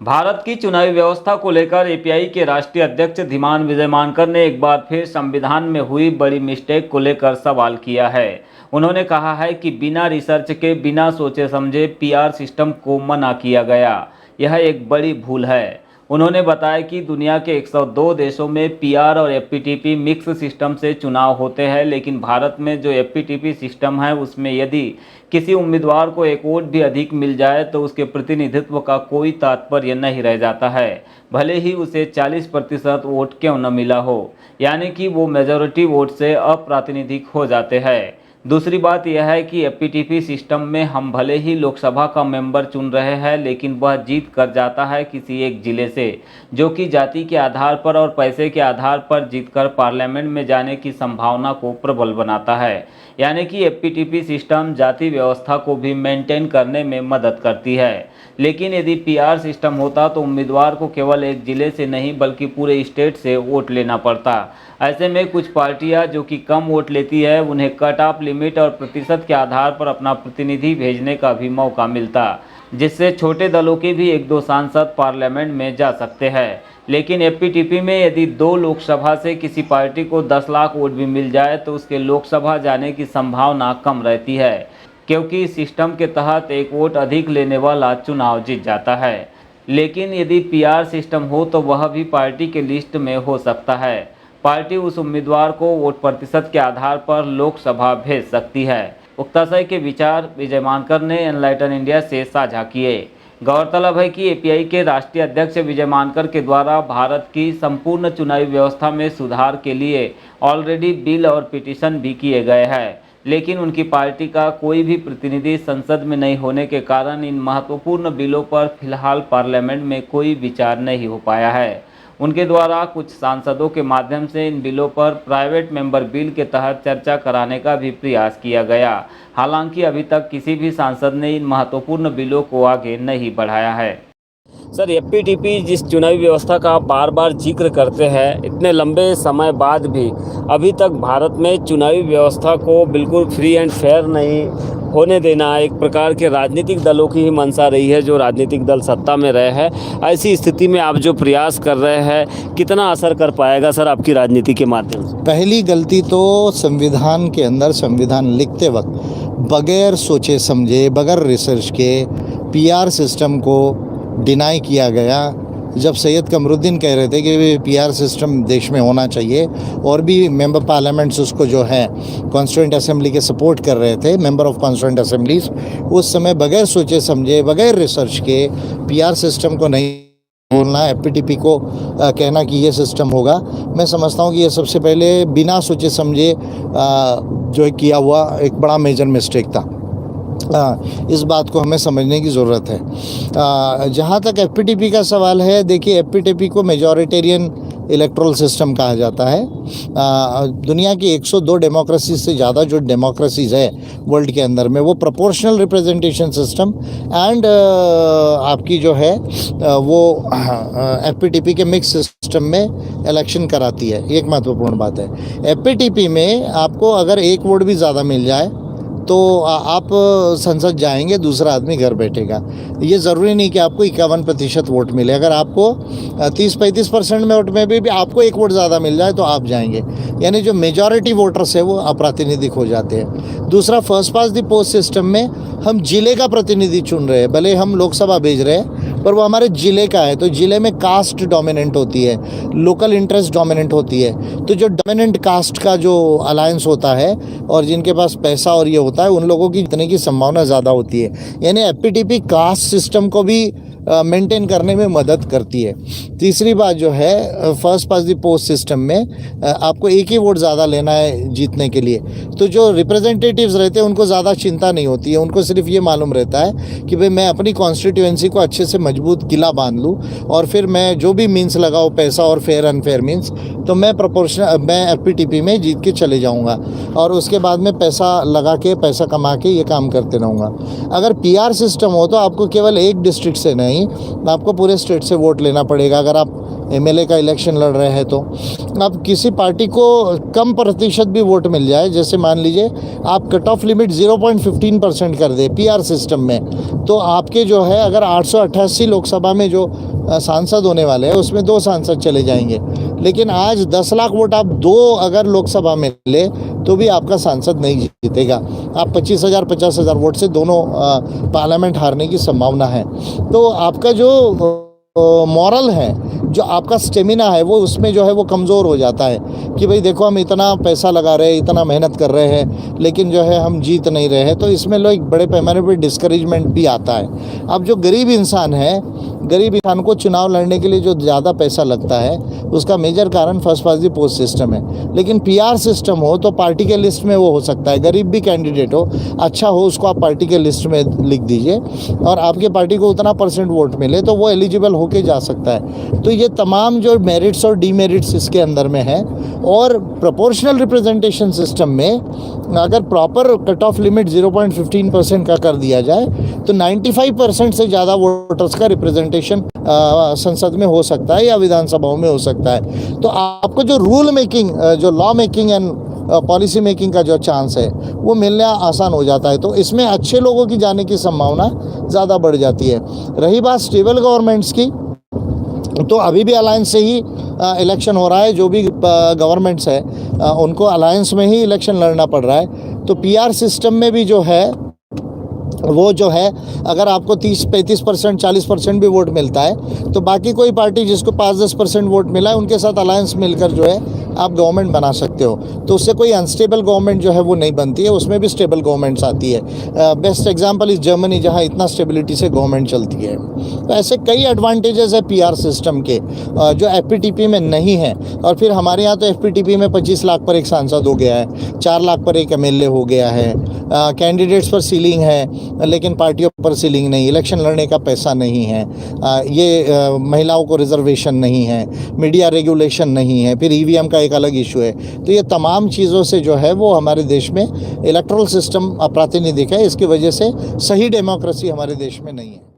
भारत की चुनावी व्यवस्था को लेकर एपीआई के राष्ट्रीय अध्यक्ष धीमान विजय मानकर ने एक बार फिर संविधान में हुई बड़ी मिस्टेक को लेकर सवाल किया है। उन्होंने कहा है कि बिना रिसर्च के, बिना सोचे समझे पीआर सिस्टम को मना किया गया। यह एक बड़ी भूल है। उन्होंने बताया कि दुनिया के 102 देशों में पीआर और एफपीटीपी मिक्स सिस्टम से चुनाव होते हैं, लेकिन भारत में जो एफपीटीपी सिस्टम है उसमें यदि किसी उम्मीदवार को एक वोट भी अधिक मिल जाए तो उसके प्रतिनिधित्व का कोई तात्पर्य नहीं रह जाता है, भले ही उसे 40% वोट क्यों न मिला हो, यानी कि वो मेजॉरिटी वोट से अप्रातिनिधिक हो जाते हैं। दूसरी बात यह है कि एफपीटीपी सिस्टम में हम भले ही लोकसभा का मेंबर चुन रहे हैं, लेकिन वह जीत कर जाता है किसी एक जिले से, जो कि जाति के आधार पर और पैसे के आधार पर जीतकर पार्लियामेंट में जाने की संभावना को प्रबल बनाता है। यानी कि एफपीटीपी सिस्टम जाति व्यवस्था को भी मेंटेन करने में मदद करती है। लेकिन यदि पीआर सिस्टम होता तो उम्मीदवार को केवल एक जिले से नहीं बल्कि पूरे स्टेट से वोट लेना पड़ता। ऐसे में कुछ पार्टियां जो कि कम वोट लेती है उन्हें कट ऑफ लिमिट और प्रतिशत के आधार पर अपना प्रतिनिधि भेजने का भी मौका मिलता, जिससे छोटे दलों के भी 1-2 सांसद पार्लियामेंट में जा सकते हैं। लेकिन एफपीटीपी में यदि 2 लोकसभा से किसी पार्टी को 10 लाख वोट भी मिल जाए तो उसके लोकसभा जाने की संभावना कम रहती है, क्योंकि इस सिस्टम के तहत एक वोट अधिक लेने वाला चुनाव जीत जाता है। लेकिन यदि पीआर सिस्टम हो तो वह भी पार्टी के लिस्ट में हो सकता है। पार्टी उस उम्मीदवार को वोट प्रतिशत के आधार पर लोकसभा भेज सकती है। उक्ताशय के विचार विजय मानकर ने एनलाइटन इंडिया से साझा किए। गौरतलब है कि एपीआई के राष्ट्रीय अध्यक्ष विजय मानकर के द्वारा भारत की संपूर्ण चुनावी व्यवस्था में सुधार के लिए ऑलरेडी बिल और पिटीशन भी किए गए हैं, लेकिन उनकी पार्टी का कोई भी प्रतिनिधि संसद में नहीं होने के कारण इन महत्वपूर्ण बिलों पर फिलहाल पार्लियामेंट में कोई विचार नहीं हो पाया है। उनके द्वारा कुछ सांसदों के माध्यम से इन बिलों पर प्राइवेट मेंबर बिल के तहत चर्चा कराने का भी प्रयास किया गया। हालांकि अभी तक किसी भी सांसद ने इन महत्वपूर्ण बिलों को आगे नहीं बढ़ाया है। सर, एफपीटीपी जिस चुनावी व्यवस्था का आप बार बार जिक्र करते हैं, इतने लंबे समय बाद भी अभी तक भारत में चुनावी व्यवस्था को बिल्कुल फ्री एंड फेयर नहीं होने देना एक प्रकार के राजनीतिक दलों की ही मंशा रही है, जो राजनीतिक दल सत्ता में रहे हैं। ऐसी स्थिति में आप जो प्रयास कर रहे हैं कितना असर कर पाएगा सर आपकी राजनीति के माध्यम से? पहली गलती तो संविधान के अंदर संविधान लिखते वक्त बगैर सोचे समझे, बगैर रिसर्च के पीआर सिस्टम को डिनाई किया गया। जब सैयद कमरुद्दीन कह रहे थे कि पीआर सिस्टम देश में होना चाहिए और भी मेंबर पार्लियामेंट्स उसको जो है कॉन्स्टिट्यूएंट असेंबली के सपोर्ट कर रहे थे, मेंबर ऑफ कॉन्स्टिट्यूएंट असेंबलीज, उस समय बगैर सोचे समझे, बगैर रिसर्च के पीआर सिस्टम को नहीं बोलना, एफपीटीपी को कहना कि ये सिस्टम होगा, मैं समझता हूँ कि ये सबसे पहले बिना सोचे समझे जो किया हुआ एक बड़ा मेजर मिस्टेक था। इस बात को हमें समझने की ज़रूरत है। जहाँ तक एफपीटीपी का सवाल है, देखिए एफपीटीपी को मेजॉरिटेरियन इलेक्ट्रल सिस्टम कहा जाता है। दुनिया की 102 डेमोक्रेसी से ज़्यादा जो डेमोक्रेसीज़ है वर्ल्ड के अंदर में, वो प्रोपोर्शनल रिप्रेजेंटेशन सिस्टम एंड आपकी जो है वो एफपीटीपी के मिक्स सिस्टम में इलेक्शन कराती है। एक महत्वपूर्ण बात है, एफपीटीपी में आपको अगर एक वोट भी ज़्यादा मिल जाए तो आप संसद जाएंगे, दूसरा आदमी घर बैठेगा। ये ज़रूरी नहीं कि आपको 51% वोट मिले। अगर आपको 30-35% में वोट में भी आपको एक वोट ज़्यादा मिल जाए तो आप जाएंगे, यानी जो मेजॉरिटी वोटर्स है वो अप्रातिनिधिक हो जाते हैं। दूसरा, first pass the post system में हम जिले का प्रतिनिधि चुन रहे हैं, भले हम लोकसभा भेज रहे हैं पर वो हमारे ज़िले का है, तो ज़िले में कास्ट डोमिनेंट होती है, लोकल इंटरेस्ट डोमिनेंट होती है। तो जो डोमिनेंट कास्ट का जो अलायंस होता है और जिनके पास पैसा और ये होता है, उन लोगों की जीतने की संभावना ज़्यादा होती है। यानी एफपीटीपी कास्ट सिस्टम को भी मेंटेन करने में मदद करती है। तीसरी बात जो है, first pass the post system में आपको एक ही वोट ज़्यादा लेना है जीतने के लिए, तो जो रिप्रेजेंटेटिव्स रहते हैं उनको ज़्यादा चिंता नहीं होती है। उनको सिर्फ ये मालूम रहता है कि भाई मैं अपनी कॉन्स्टिट्यूएंसी को अच्छे से मजबूत किला बांध लूँ और फिर मैं जो भी मीन्स लगाऊँ, पैसा और फेयर अनफेयर मीन्स, तो मैं एफपीटीपी में जीत के चले जाऊँगा और उसके बाद में पैसा लगा के, पैसा कमा के ये काम करते रहूँगा। अगर पीआर सिस्टम हो तो आपको केवल एक डिस्ट्रिक्ट से नहीं, आपको पूरे स्टेट से वोट लेना पड़ेगा। अगर आप एमएलए का इलेक्शन लड़ रहे हैं तो अब किसी पार्टी को कम प्रतिशत भी वोट मिल जाए, जैसे मान लीजिए आप कट ऑफ लिमिट 0.15% कर दे पीआर सिस्टम में, तो आपके जो है अगर 888 लोकसभा में जो सांसद होने वाले हैं उसमें 2 सांसद चले जाएंगे, लेकिन आज 10 लाख वोट आप 2 अगर लोकसभा में ले तो भी आपका सांसद नहीं जीतेगा। आप 25,000 50,000 वोट से दोनों पार्लियामेंट हारने की संभावना है। तो आपका जो मॉरल है, जो आपका स्टेमिना है, वो उसमें जो है वो कमज़ोर हो जाता है कि भाई देखो हम इतना पैसा लगा रहे हैं, इतना मेहनत कर रहे हैं, लेकिन जो है हम जीत नहीं रहे हैं। तो इसमें लोग बड़े पैमाने पर डिस्करेजमेंट भी आता है। अब जो गरीब इंसान है, गरीब इंसान को चुनाव लड़ने के लिए जो ज़्यादा पैसा लगता है उसका मेजर कारण first pass the post system है। लेकिन PR सिस्टम हो तो पार्टी के लिस्ट में वो हो सकता है, गरीब भी कैंडिडेट हो, अच्छा हो, उसको आप पार्टी के लिस्ट में लिख दीजिए और आपके पार्टी को उतना % वोट मिले तो वो एलिजिबल होके जा सकता है। तो ये तमाम जो मेरिट्स और डीमेरिट्स इसके अंदर में है। और प्रोपोर्शनल रिप्रेजेंटेशन सिस्टम में अगर प्रॉपर कट ऑफ लिमिट 0.15% का कर दिया जाए तो 95% से ज़्यादा वोटर्स का रिप्रेजेंटेशन संसद में हो सकता है या विधानसभाओं में हो सकता है। तो आपको जो रूल मेकिंग, जो law making and policy making का जो चांस है वो मिलना आसान हो जाता है। तो इसमें अच्छे लोगों की जाने की संभावना ज़्यादा बढ़ जाती है। रही बात स्टेबल गवर्नमेंट्स की, तो अभी भी अलायंस से ही इलेक्शन हो रहा है। जो भी गवर्नमेंट्स है उनको अलायंस में ही इलेक्शन लड़ना पड़ रहा है। तो PR सिस्टम में भी जो है वो जो है अगर आपको 30-35% 40% भी वोट मिलता है तो बाकी कोई पार्टी जिसको 5-10% वोट मिला है उनके साथ अलायंस मिलकर जो है आप गवर्नमेंट बना सकते हो। तो उससे कोई अनस्टेबल गवर्नमेंट जो है वो नहीं बनती है, उसमें भी स्टेबल गवर्नमेंट्स आती है। बेस्ट एग्जांपल इज जर्मनी, जहां इतना स्टेबिलिटी से गवर्नमेंट चलती है। तो ऐसे कई एडवांटेजेस है PR सिस्टम के जो FPTP में नहीं है। और फिर हमारे यहाँ तो FPTP में 25 लाख पर एक सांसद हो गया है, 4 लाख पर एक MLA हो गया है, कैंडिडेट्स पर सीलिंग है लेकिन पार्टियों पर सीलिंग नहीं, इलेक्शन लड़ने का पैसा नहीं है, ये महिलाओं को रिजर्वेशन नहीं है, मीडिया रेगुलेशन नहीं है, फिर EVM का एक अलग इशू है। तो ये तमाम चीज़ों से जो है वो हमारे देश में इलेक्टोरल सिस्टम अप्रातिनिधिक है। इसकी वजह से सही डेमोक्रेसी हमारे देश में नहीं है।